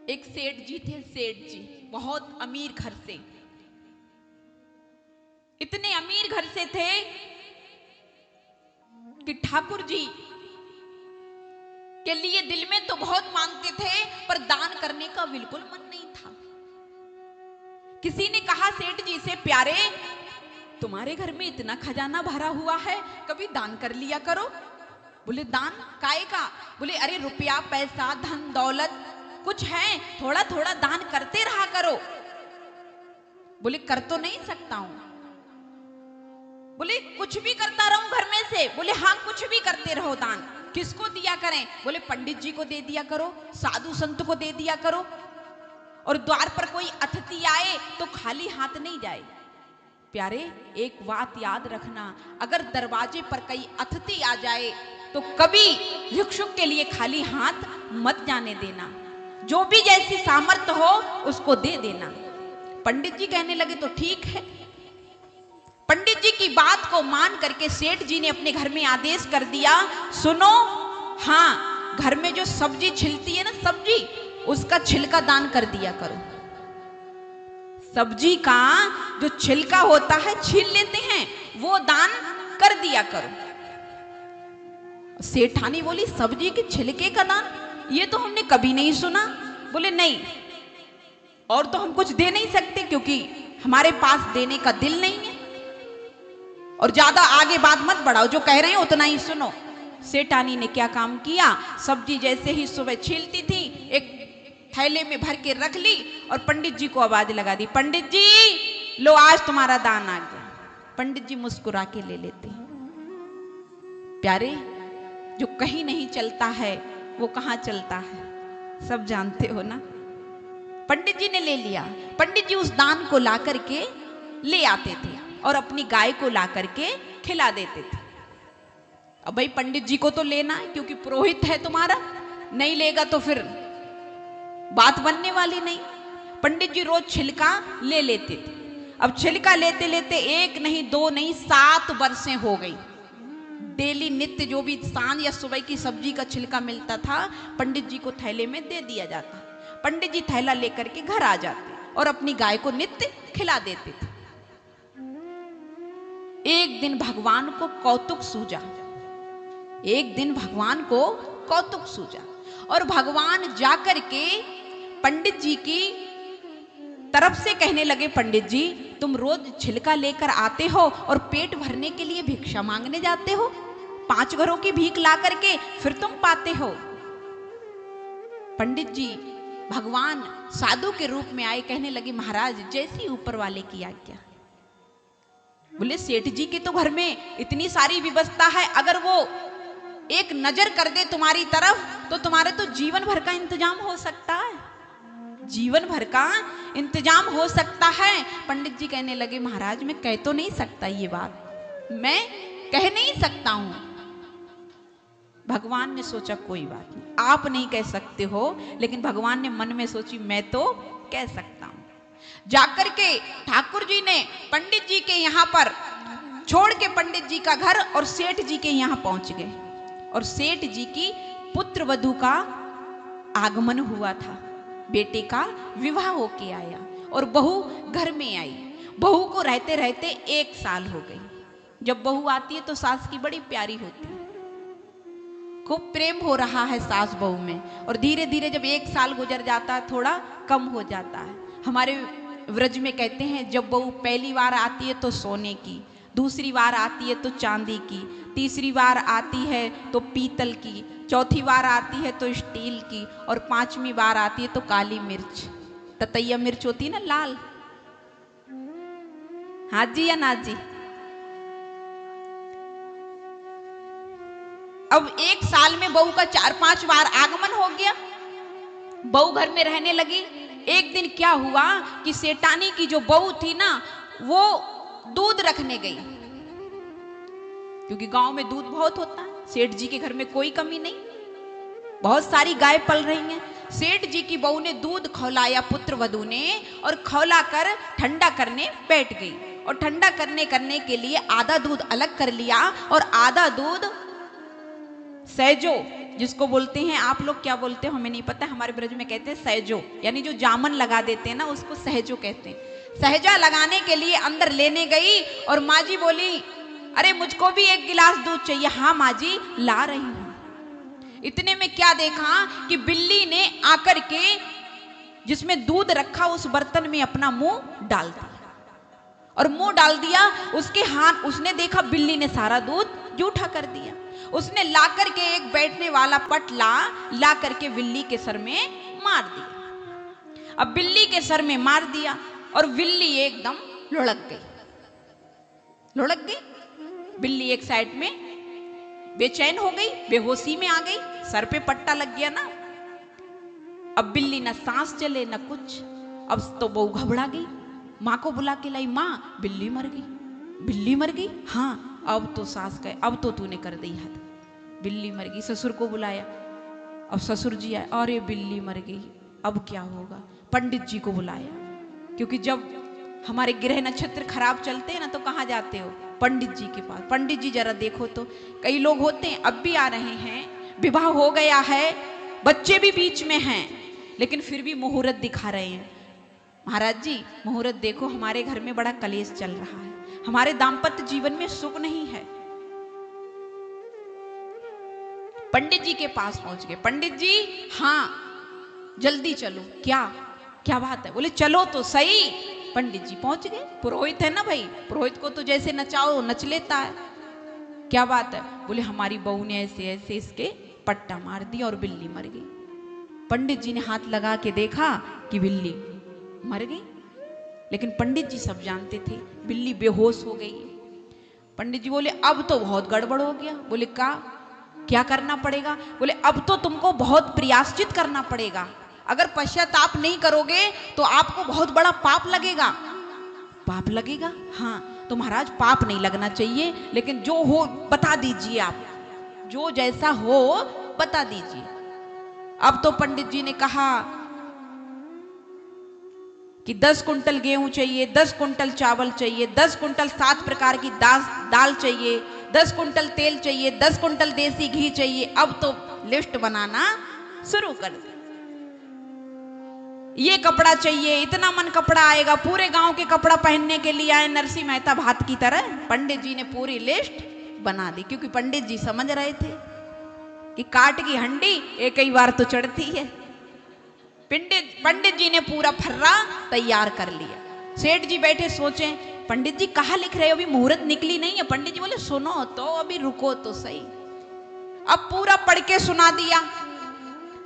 एक सेठ जी थे, सेठ जी बहुत अमीर घर से, इतने अमीर घर से थे कि ठाकुर जी के लिए दिल में तो बहुत मांगते थे पर दान करने का बिल्कुल मन नहीं था। किसी ने कहा सेठ जी से, प्यारे तुम्हारे घर में इतना खजाना भरा हुआ है, कभी दान कर लिया करो। बोले दान काहे का? बोले अरे रुपया पैसा धन दौलत कुछ है, थोड़ा थोड़ा दान करते रहा करो। बोले कर तो नहीं सकता हूं। बोले कुछ भी करता रहूं घर में से? बोले हाँ कुछ भी करते रहो दान। किसको दिया करें? बोले पंडित जी को दे दिया करो, साधु संत को दे दिया करो, और द्वार पर कोई अतिथि आए तो खाली हाथ नहीं जाए। प्यारे एक बात याद रखना, अगर दरवाजे पर कोई अतिथि आ जाए तो कभी भिक्षुक के लिए खाली हाथ मत जाने देना, जो भी जैसी सामर्थ्य हो उसको दे देना। पंडित जी कहने लगे तो ठीक है। पंडित जी की बात को मान करके सेठ जी ने अपने घर में आदेश कर दिया, सुनो, हाँ घर में जो सब्जी छिलती है ना, सब्जी उसका छिलका दान कर दिया करो। सब्जी का जो छिलका होता है छील लेते हैं, वो दान कर दिया करो। सेठानी बोली सब्जी के छिलके का दान, ये तो हमने कभी नहीं सुना। बोले नहीं, और तो हम कुछ दे नहीं सकते क्योंकि हमारे पास देने का दिल नहीं है, और ज्यादा आगे बात मत बढ़ाओ, जो कह रहे हैं उतना ही सुनो। सेठानी ने क्या काम किया, सब्जी जैसे ही सुबह छीलती थी एक थैले में भर के रख ली और पंडित जी को आवाज लगा दी, पंडित जी लो आज तुम्हारा दान आ गया। पंडित जी मुस्कुरा के ले लेते। प्यारे जो कहीं नहीं चलता है वो कहां चलता है, सब जानते हो ना। पंडित जी ने ले लिया। पंडित जी उस दान को ला करके ले आते थे और अपनी गाय को ला करके खिला देते थे। अब भाई पंडित जी को तो लेना है क्योंकि पुरोहित है तुम्हारा, नहीं लेगा तो फिर बात बनने वाली नहीं। पंडित जी रोज छिलका ले लेते थे। अब छिलका लेते लेते एक नहीं दो नहीं 7 वर्षें हो गई। डेली नित्य जो भी सांझ या सुबह की सब्जी का छिलका मिलता था पंडित जी को थैले में दे दिया जाता। पंडित जी थैला लेकर के घर आ जाते और अपनी गाय को नित्य खिला देते थे। एक दिन भगवान को कौतुक सूझा, एक दिन भगवान को कौतुक सूझा और भगवान जाकर के पंडित जी की तरफ से कहने लगे, पंडित जी तुम रोज छिलका लेकर आते हो और पेट भरने के लिए भिक्षा मांगने जाते हो, 5 घरों की भीख ला करके फिर तुम पाते हो। पंडित जी भगवान साधु के रूप में आए, कहने लगे महाराज जैसी ऊपर वाले की आज्ञा। बोले सेठ जी के तो घर में इतनी सारी व्यवस्था है, अगर वो एक नजर कर दे तुम्हारी तरफ तो तुम्हारे तो जीवन भर का इंतजाम हो सकता है, जीवन भर का इंतजाम हो सकता है। पंडित जी कहने लगे महाराज मैं कह तो नहीं सकता, ये बात मैं कह नहीं सकता हूं। भगवान ने सोचा कोई बात नहीं, आप नहीं कह सकते हो, लेकिन भगवान ने मन में सोची मैं तो कह सकता हूं। जाकर के ठाकुर जी ने पंडित जी के यहां पर छोड़ के पंडित जी का घर और सेठ जी के यहां पहुंच गए, और सेठ जी की पुत्र वधू का आगमन हुआ था, बेटे का विवाह होके आया और बहू घर में आई। बहू को रहते रहते 1 साल हो गई। जब बहू आती है तो सास की बड़ी प्यारी होती है, खूब प्रेम हो रहा है सास बहू में, और धीरे धीरे जब 1 साल गुजर जाता है थोड़ा कम हो जाता है। हमारे व्रज में कहते हैं जब बहू पहली बार आती है तो सोने की, दूसरी बार आती है तो चांदी की, तीसरी बार आती है तो पीतल की, चौथी बार आती है तो स्टील की, और 5वीं बार आती है तो काली मिर्च, ततैया मिर्च होती है ना लाल। हाँ जी या ना जी। अब 1 साल में बहू का 4-5 बार आगमन हो गया, बहू घर में रहने लगी। एक दिन क्या हुआ कि सेठानी की जो बहू थी ना वो दूध रखने गई, क्योंकि गांव में दूध बहुत होता है, सेठ जी के घर में कोई कमी नहीं, बहुत सारी गाय पल रही हैं। सेठ जी की बहू ने दूध खौलाया पुत्र वधू ने, और खौला कर ठंडा करने बैठ गई, और ठंडा करने के लिए आधा दूध अलग कर लिया और आधा दूध सहजो जिसको बोलते हैं, आप लोग क्या बोलते हो हमें नहीं पता, हमारे ब्रज में कहते हैं सहजो, यानी जो जामन लगा देते हैं ना उसको सहजो कहते हैं। सहजा लगाने के लिए अंदर लेने गई और माँ जी बोली, अरे मुझको भी एक गिलास दूध चाहिए। हाँ माँ जी ला रही हूं। इतने में क्या देखा कि बिल्ली ने आकर के जिसमें दूध रखा उस बर्तन में अपना मुंह डाल दिया, और मुंह डाल दिया उसके हाथ, उसने देखा बिल्ली ने सारा दूध जूठा कर दिया। उसने ला करके एक बैठने वाला पटला ला करके बिल्ली के सर में मार दिया। अब बिल्ली के सर में मार दिया और बिल्ली एकदम लुढ़क गई। बिल्ली एक साइड में बेचैन हो गई, बेहोशी में आ गई, सर पे पट्टा लग गया ना। अब बिल्ली न सांस चले न कुछ। अब तो बहू घबरा गई, माँ को बुला के लाई, माँ बिल्ली मर गई। हाँ अब तो सास गए, अब तो तूने कर दी हद, बिल्ली मर गई। ससुर को बुलाया, अब ससुर जी आए, अरे बिल्ली मर गई, अब क्या होगा। पंडित जी को बुलाया, क्योंकि जब हमारे ग्रह नक्षत्र खराब चलते हैं ना तो कहाँ जाते हो, पंडित जी के पास। पंडित जी जरा देखो तो, कई लोग होते हैं अब भी आ रहे हैं, विवाह हो गया है, बच्चे भी बीच में हैं, लेकिन फिर भी मुहूर्त दिखा रहे हैं। महाराज जी मुहूर्त देखो, हमारे घर में बड़ा कलेश चल रहा है, हमारे दाम्पत्य जीवन में सुख नहीं है। पंडित जी के पास पहुंच गए। पंडित जी हाँ जल्दी चलो। क्या बात है? बोले चलो तो सही। पंडित जी पहुंच गए। पुरोहित है ना भाई, पुरोहित को तो जैसे नचाओ नच लेता है। क्या बात है? बोले हमारी बहू ने ऐसे ऐसे इसके पट्टा मार दिया और बिल्ली मर गई। पंडित जी ने हाथ लगा के देखा कि बिल्ली मर गई, लेकिन पंडित जी सब जानते थे बिल्ली बेहोश हो गई। पंडित जी बोले अब तो बहुत गड़बड़ हो गया। बोले क्या करना पड़ेगा? बोले अब तो तुमको बहुत प्रायश्चित करना पड़ेगा, अगर पश्चाताप नहीं करोगे तो आपको बहुत बड़ा पाप लगेगा। पाप लगेगा? हाँ। तो महाराज पाप नहीं लगना चाहिए, लेकिन जो हो बता दीजिए, आप जो जैसा हो बता दीजिए। अब तो पंडित जी ने कहा कि 10 कुंटल गेहूं चाहिए, 10 कुंटल चावल चाहिए, 10 कुंटल 7 प्रकार की दाल चाहिए, 10 कुंटल तेल चाहिए, 10 कुंटल देसी घी चाहिए। अब तो लिस्ट बनाना शुरू कर दे। ये कपड़ा चाहिए, इतना मन कपड़ा आएगा, पूरे गांव के कपड़ा पहनने के लिए आए नरसिंह मेहता भात की तरह। पंडित जी ने पूरी लिस्ट बना दी, क्योंकि पंडित जी समझ रहे थे कि काट की हंडी एक ही बार तो चढ़ती है। पंडित जी ने पूरा फर्रा तैयार कर लिया। सेठ जी बैठे सोचे, पंडित जी कहाँ लिख रहे हो, अभी मुहूर्त निकली नहीं है। पंडित जी बोले सुनो तो, अभी रुको तो सही। अब पूरा पढ़ के सुना दिया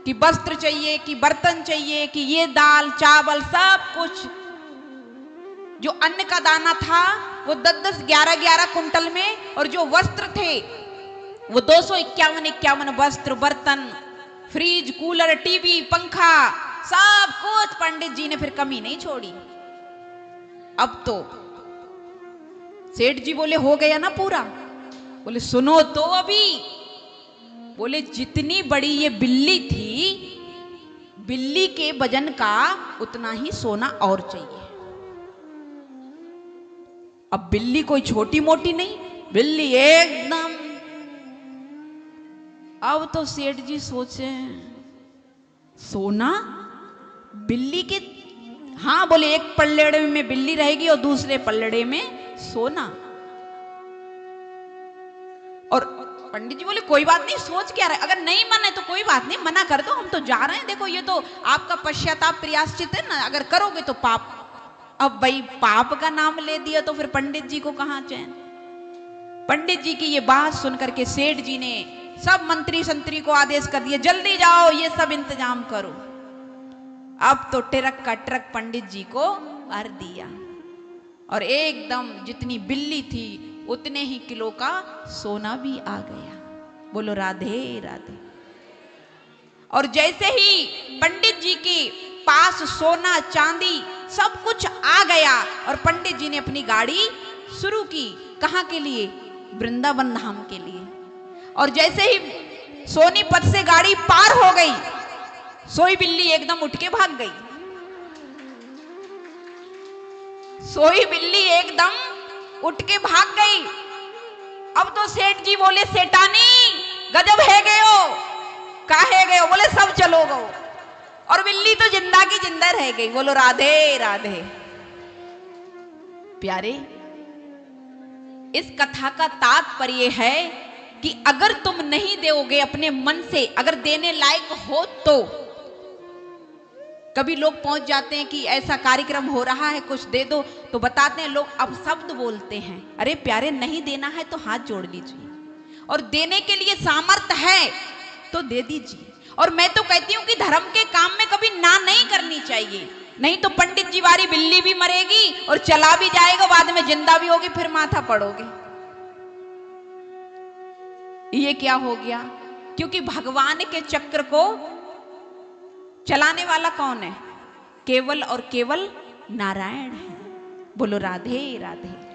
कि वस्त्र चाहिए, कि बर्तन चाहिए, कि ये दाल चावल सब कुछ। जो अन्न का दाना था वो 10-10, 11-11 कुंटल में, और जो वस्त्र थे वो 251 वस्त्र, बर्तन, फ्रिज, कूलर, टीवी, पंखा, सब कुछ पंडित जी ने फिर कमी नहीं छोड़ी। अब तो सेठ जी बोले हो गया ना पूरा? बोले सुनो तो अभी। बोले जितनी बड़ी ये बिल्ली थी, बिल्ली के वजन का उतना ही सोना और चाहिए। अब बिल्ली कोई छोटी मोटी नहीं, बिल्ली एकदम। अब तो सेठ जी सोचे सोना बिल्ली के, हाँ बोले एक पल्लेड़े में बिल्ली रहेगी और दूसरे पल्लेड़े में सोना। और पंडित जी बोले कोई बात नहीं, सोच क्या रहे, अगर नहीं मन है तो कोई बात नहीं, मना कर दो, हम तो जा रहे हैं। देखो ये तो आपका पश्चाताप प्रायश्चित है ना, अगर करोगे तो पाप। अब भाई पाप का नाम ले दिया तो फिर पंडित जी को कहां चैन। पंडित जी की ये बात सुनकर के सेठ जी ने सब मंत्री संतरी को आदेश कर दिया, जल्दी जाओ ये सब इंतजाम करो। अब तो ट्रक का ट्रक पंडित जी को भर दिया, और एकदम जितनी बिल्ली थी उतने ही किलो का सोना भी आ गया। बोलो राधे राधे। और जैसे ही पंडित जी के पास सोना चांदी सब कुछ आ गया, और पंडित जी ने अपनी गाड़ी शुरू की। कहाँ के लिए? वृंदावन धाम के लिए। और जैसे ही सोनीपत से गाड़ी पार हो गई, सोई बिल्ली एकदम उठ के भाग गई। सोई बिल्ली एकदम उठ के भाग गई। अब तो सेठ जी बोले सेठानी गजब है गयो, काहे गए? बोले सब चलो गो। और बिल्ली तो जिंदा की जिंदा रह गई। बोलो राधे राधे। प्यारे, इस कथा का तात्पर्य है कि अगर तुम नहीं दोगे अपने मन से, अगर देने लायक हो तो। कभी लोग पहुंच जाते हैं कि ऐसा कार्यक्रम हो रहा है कुछ दे दो, तो बताते हैं लोग अब शब्द बोलते हैं। अरे प्यारे, नहीं देना है तो हाथ जोड़ लीजिए, और देने के लिए सामर्थ्य है तो दे दीजिए। और मैं तो कहती हूं कि धर्म के काम में कभी ना नहीं करनी चाहिए, नहीं तो पंडित जी वाली बिल्ली भी मरेगी और चला भी जाएगा, बाद में जिंदा भी होगी, फिर माथा पड़ोगे। ये क्या हो गया? क्योंकि भगवान के चक्र को चलाने वाला कौन है? केवल और केवल नारायण है। बोलो राधे राधे।